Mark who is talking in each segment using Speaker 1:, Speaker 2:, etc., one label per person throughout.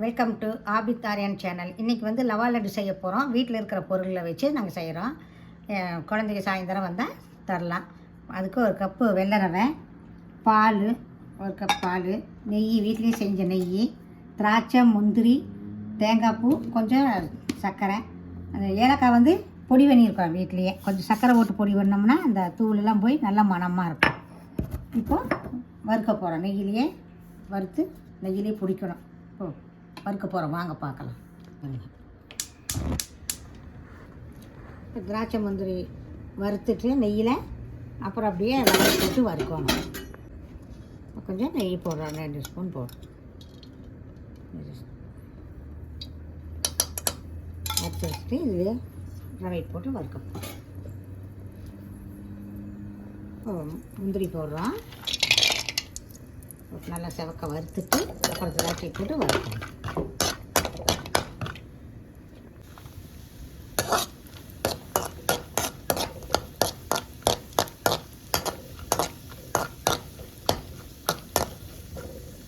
Speaker 1: Welcome to ஆபித்தாரியான் channel. இன்றைக்கி வந்து லவா லட்டு செய்ய போகிறோம். வீட்டில் இருக்கிற பொருளை வச்சு நாங்கள் செய்கிறோம். குழந்தைங்க சாயந்தரம் வந்தால் தரலாம். அதுக்கு ஒரு கப்பு வெள்ளை ரவை, பால், ஒரு கப் பால், நெய், வீட்லேயே செஞ்ச நெய், திராட்சை, முந்திரி, தேங்காய் பூ, கொஞ்சம் சர்க்கரை, அந்த ஏலக்காய் வந்து பொடி பண்ணியிருக்கோம் வீட்லேயே. கொஞ்சம் சர்க்கரை போட்டு பொடி பண்ணோம்னா அந்த தூளெல்லாம் போய் நல்லா மணமாக இருக்கும். இப்போது வறுக்க போகிறோம். நெய்யிலேயே வறுத்து நெய்யிலே பிடிக்கணும். இப்போ வறுக்க போகிறோம், வாங்க பார்க்கலாம். திராட்சை முந்திரி வறுத்துட்டு நெய்யில் அப்புறம் அப்படியே ரவை போட்டு வறுக்கணும். கொஞ்சம் நெய் போடுறோம், 2 ஸ்பூன் போடுறோம். வறுத்து வச்சுட்டு இது ரவை போட்டு வறுக்க போகிறோம். முந்திரி போடுறோம், நல்லா செவக்க வறுத்துட்டு அப்புறம் திராட்சை போட்டு வறுக்கணும்.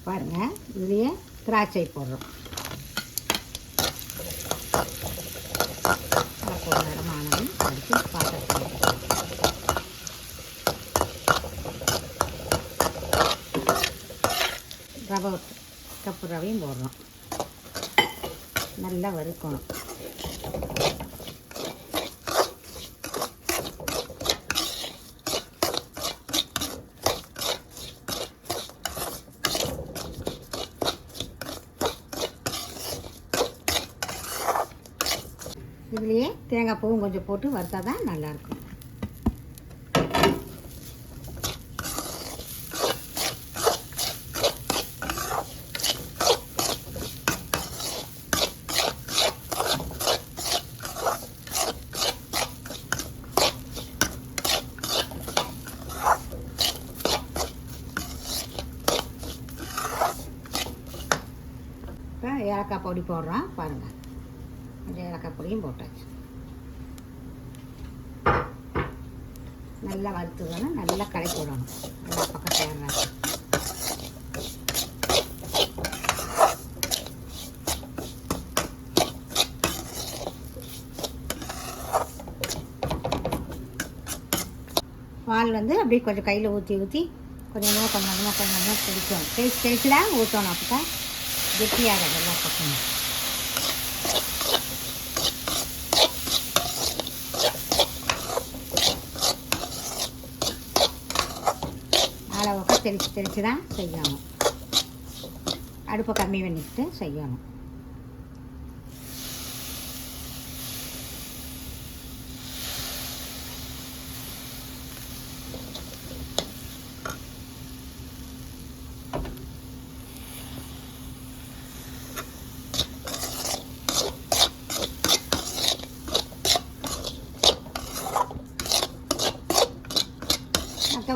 Speaker 1: பாருங்கள், இதுலேயே திராட்சை போடுறோம். நேரமானது அடுத்து பாத்திரத்தில் ரவை, கப்பு ரவையும் போடுறோம். நல்லா வறுக்கணும். இதுலேயே தேங்காய் பூவும் கொஞ்சம் போட்டு வறுத்தா தான் நல்லாயிருக்கும். ஏலக்காய் பொடி போடுறோம், பாருங்கள். கொஞ்சம் ஏலக்காய் பொடியும் போட்டாச்சு. நல்லா வறுத்துக்கணும், நல்லா கலக்கி விடணும். எல்லா பக்கம் சேர்றாங்க. பால் வந்து அப்படியே கொஞ்சம் கையில் ஊற்றி கொஞ்சமாக பிடிக்கணும். தெளிச்சு தான் ஊற்றணும். அப்போ தான் கெட்டியாகாது எல்லா பக்கமும். அளவுக்கு தெளிச்சு தான் செய்யணும். அடுப்பை கம்மி பண்ணிக்கிட்டு செய்யணும்.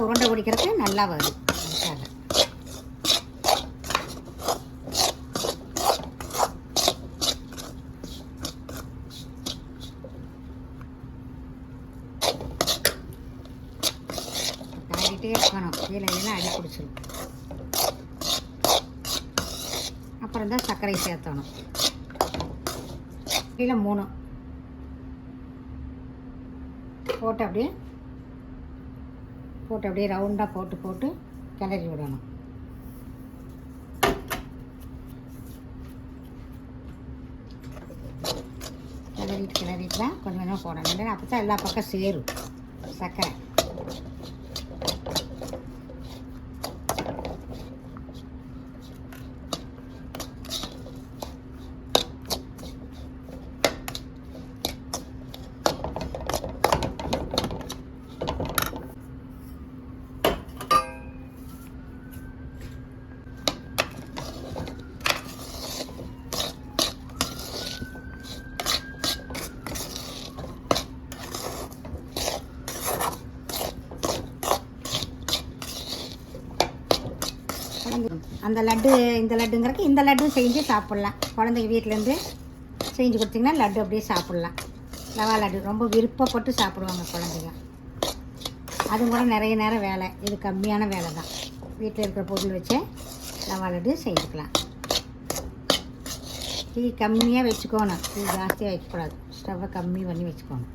Speaker 1: உருண்டை பிடிக்கிறதுக்கு நல்லா வரும். கலக்கிட்டே இருக்கணும், கீழே அடி பிடிச்சிடும். அப்புறம் தான் சர்க்கரை சேர்த்தணும். கீழே 3 போட்டு அப்படியே ரவுண்டாக போட்டு கிளறி விடணும். கிளறிட்டு தான் கொஞ்சம் கொஞ்சம் போடணும். அப்போ தான் எல்லா பக்கம் சேரும் சர்க்கரை. அந்த லட்டு, இந்த லட்டுங்கிறக்கு இந்த லட்டும் செஞ்சு சாப்பிட்லாம். குழந்தைங்க வீட்டிலேருந்து செஞ்சு கொடுத்திங்கன்னா லட்டு அப்படியே சாப்பிட்லாம். ரவா லட்டு ரொம்ப விருப்பப்பட்டு சாப்பிடுவாங்க குழந்தைங்க. அது கூட நிறைய நேரம் வேலை, இது கம்மியான வேலை தான். வீட்டில் இருக்கிற பொருள் வச்சு ரவா லட்டு செஞ்சுக்கலாம். டீ கம்மியாக வச்சுக்கோணும், டீ ஜாஸ்தியாக வைக்கக்கூடாது. ஸ்டவ்வை கம்மி பண்ணி வச்சுக்கோணும்.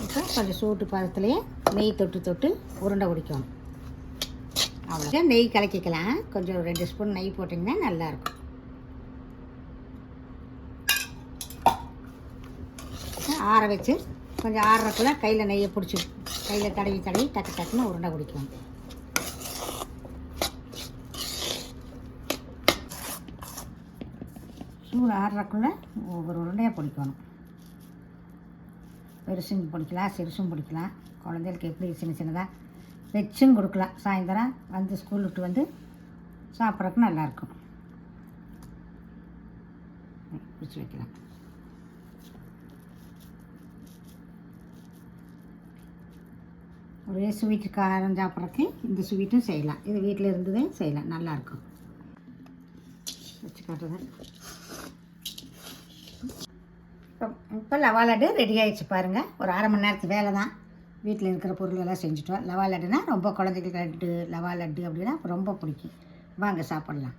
Speaker 1: இப்போ கொஞ்சம் சூட்டு பதத்துலேயே நெய் தொட்டு உருண்டை பிடிக்கணும். அவ்வளோ நெய் கலக்கிக்கலாம். கொஞ்சம் 2 ஸ்பூன் நெய் போட்டிங்கன்னா நல்லாயிருக்கும். ஆற வச்சு கொஞ்சம் ஆறுறக்குள்ள கையில் நெய்யை பிடிச்சி கையில் தடவி டக்குன்னு உருண்டை பிடிக்கணும். சூடு ஆறுறக்குள்ளே ஒவ்வொரு உருண்டையாக பிடிக்கணும். பெருசும் பிடிக்கலாம், சிறுசும் பிடிக்கலாம். குழந்தைகளுக்கு எப்படி சின்னதாக வச்சும் கொடுக்கலாம். சாயந்தரம் வந்து ஸ்கூல் விட்டு வந்து சாப்பிட்றதுக்கு நல்லாயிருக்கும். பிடிச்சி வைக்கலாம். ஒரே ஸ்வீட்டு காரம் சாப்பிட்றதுக்கு இந்த ஸ்வீட்டும் செய்யலாம். இது வீட்டில் இருந்ததே செய்யலாம், நல்லாயிருக்கும். வச்சு காட்டுறேன். இப்போ ரவா லட்டு ரெடி ஆகிடுச்சு பாருங்கள். ஒரு 1/2 மணி நேரத்து வேலை தான். வீட்டில் இருக்கிற பொருளெல்லாம் செஞ்சுட்டோம். ரவா லட்டுனா ரொம்ப குழந்தைங்களுக்கு ரவா லட்டு அப்படின்னா ரொம்ப பிடிக்கும். வாங்க சாப்பிட்லாம்.